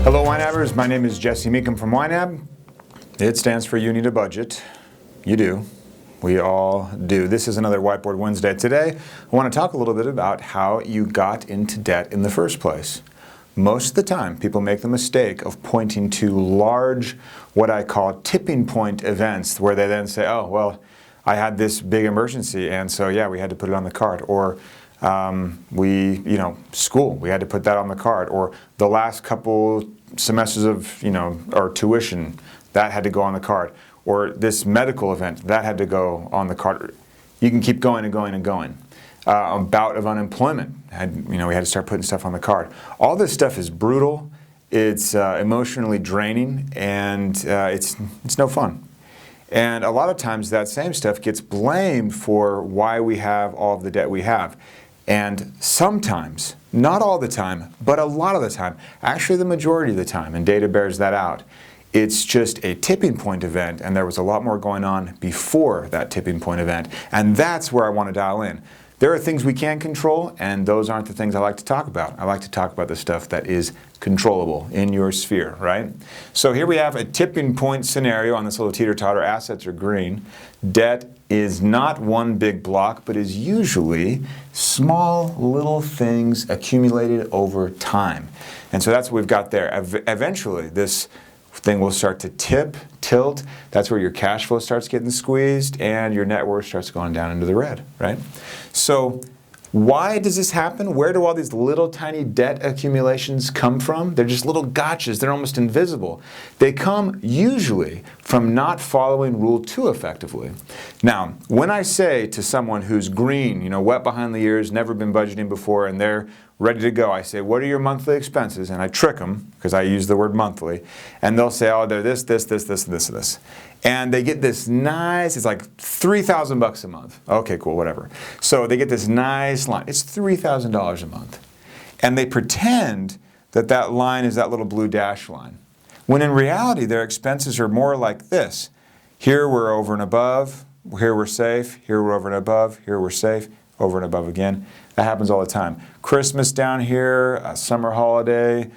Hello YNABers, my name is Jesse Meekum from YNAB. It stands for You Need a Budget. You do. We all do. This is another Whiteboard Wednesday. Today, I want to talk a little bit about how you got into debt in the first place. Most of the time, people make the mistake of pointing to large, what I call tipping point events, where they then say, oh, well, I had this big emergency, and so yeah, we had to put it on the card. Or school, we had to put that on the card. Or the last couple semesters of, our tuition, that had to go on the card. Or this medical event, that had to go on the card. You can keep going and going and going. A bout of unemployment, we had to start putting stuff on the card. All this stuff is brutal, it's emotionally draining, and it's no fun. And a lot of times that same stuff gets blamed for why we have all of the debt we have. And sometimes, not all the time, but a lot of the time, actually the majority of the time, and data bears that out, it's just a tipping point event, and there was a lot more going on before that tipping point event. And that's where I want to dial in. There are things we can control, and those aren't the things I like to talk about. I like to talk about the stuff that is controllable in your sphere, right? So here we have a tipping point scenario on this little teeter-totter. Assets are green. Debt is not one big block, but is usually small little things accumulated over time. And so that's what we've got there. Eventually, this thing will start to tilt. That's where your cash flow starts getting squeezed and your net worth starts going down into the red, right? So why does this happen? Where do all these little tiny debt accumulations come from? They're just little gotchas. They're almost invisible. They come usually from not following Rule 2 effectively. Now, when I say to someone who's green, wet behind the ears, never been budgeting before, and they're ready to go, I say, what are your monthly expenses? And I trick them, because I use the word monthly, and they'll say, oh, they're this, and this. And they get this nice, it's like $3,000 a month. Okay, cool, whatever. So they get this nice line. It's $3,000 a month. And they pretend that that line is that little blue dash line. When in reality, their expenses are more like this. Here we're over and above. Here we're safe. Here we're over and above. Here we're safe. Over and above again. That happens all the time. Christmas down here, a summer holiday,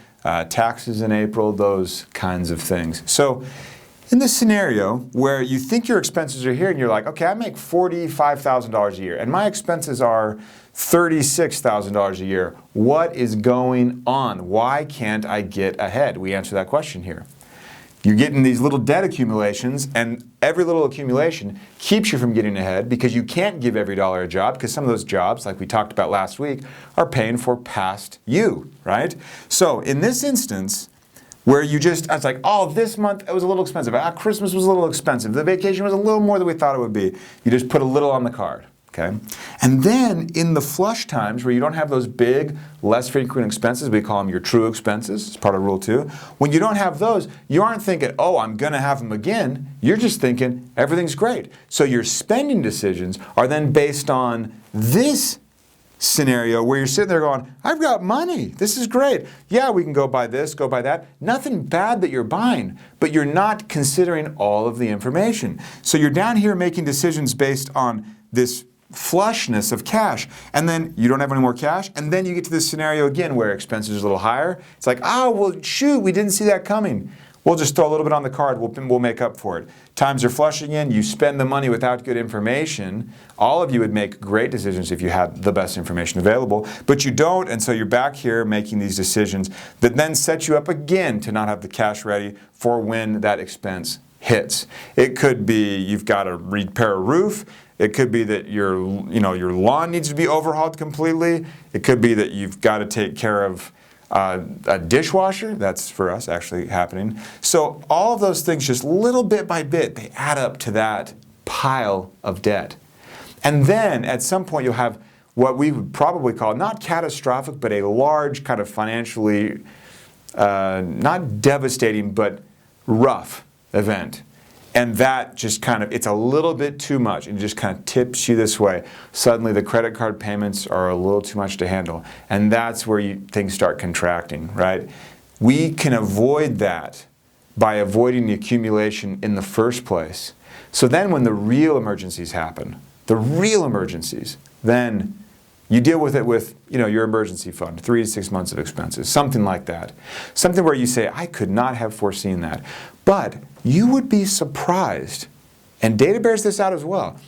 taxes in April, those kinds of things. So in this scenario where you think your expenses are here and you're like, okay, I make $45,000 a year and my expenses are $36,000 a year. What is going on? Why can't I get ahead? We answer that question here. You're getting these little debt accumulations, and every little accumulation keeps you from getting ahead because you can't give every dollar a job, because some of those jobs, like we talked about last week, are paying for past you, right? So in this instance, where I was like, oh, this month it was a little expensive. Christmas was a little expensive. The vacation was a little more than we thought it would be. You just put a little on the card. Okay? And then in the flush times where you don't have those big, less frequent expenses, we call them your true expenses, it's part of Rule 2. When you don't have those, you aren't thinking, oh, I'm going to have them again. You're just thinking, everything's great. So your spending decisions are then based on this scenario where you're sitting there going, I've got money. This is great. Yeah, we can go buy this, go buy that. Nothing bad that you're buying, but you're not considering all of the information. So you're down here making decisions based on this flushness of cash, and then you don't have any more cash, and then you get to this scenario again where expenses are a little higher. It's like, oh, well, shoot, we didn't see that coming. We'll just throw a little bit on the card, we'll make up for it. Times are flushing in, you spend the money without good information. All of you would make great decisions if you had the best information available, but you don't, and so you're back here making these decisions that then set you up again to not have the cash ready for when that expense hits. It could be you've got to repair a roof. It could be that your lawn needs to be overhauled completely. It could be that you've got to take care of a dishwasher. That's for us actually happening. So all of those things, just little bit by bit, they add up to that pile of debt. And then at some point you'll have what we would probably call not catastrophic, but a large kind of financially, not devastating, but rough event. And that just it's a little bit too much and just kind of tips you this way. Suddenly the credit card payments are a little too much to handle. And that's where things start contracting, right? We can avoid that by avoiding the accumulation in the first place. So then when the real emergencies happen, then You deal with it with, your emergency fund, 3 to 6 months of expenses, something like that. Something where you say, I could not have foreseen that. But you would be surprised, and data bears this out as well,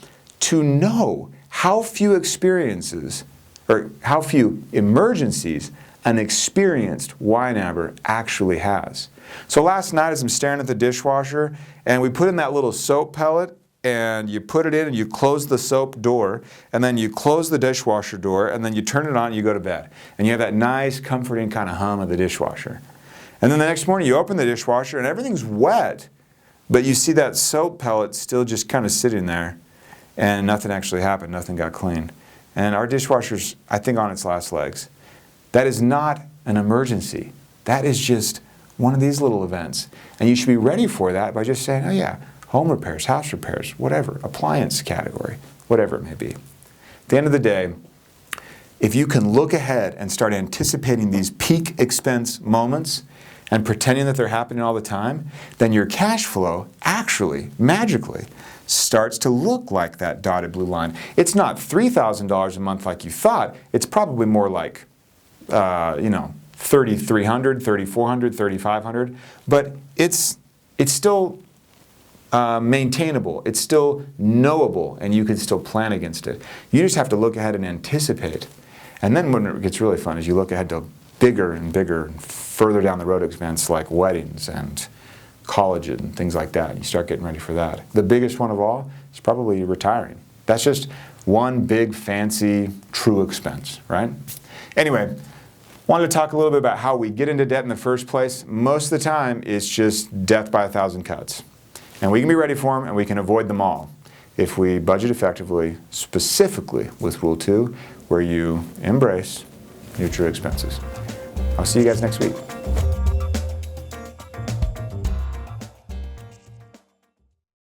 to know how few experiences, or how few emergencies an experienced YNABer actually has. So last night as I'm staring at the dishwasher, and we put in that little soap pellet, and you put it in and you close the soap door, and then you close the dishwasher door, and then you turn it on and you go to bed. And you have that nice, comforting kind of hum of the dishwasher. And then the next morning you open the dishwasher and everything's wet, but you see that soap pellet still just kind of sitting there, and nothing actually happened, nothing got clean. And our dishwasher's, I think, on its last legs. That is not an emergency. That is just one of these little events. And you should be ready for that by just saying, oh yeah, home repairs, house repairs, whatever, appliance category, whatever it may be. At the end of the day, if you can look ahead and start anticipating these peak expense moments and pretending that they're happening all the time, then your cash flow actually, magically, starts to look like that dotted blue line. It's not $3,000 a month like you thought. It's probably more like, $3,300, $3,400, $3,500. But it's still maintainable. It's still knowable, and you can still plan against it. You just have to look ahead and anticipate. And then when it gets really fun is you look ahead to bigger and bigger and further down the road expense like weddings and college and things like that. You start getting ready for that. The biggest one of all is probably retiring. That's just one big fancy true expense, right? Anyway, wanted to talk a little bit about how we get into debt in the first place. Most of the time it's just death by 1,000 cuts. And we can be ready for them and we can avoid them all if we budget effectively, specifically with Rule 2, where you embrace your true expenses. I'll see you guys next week.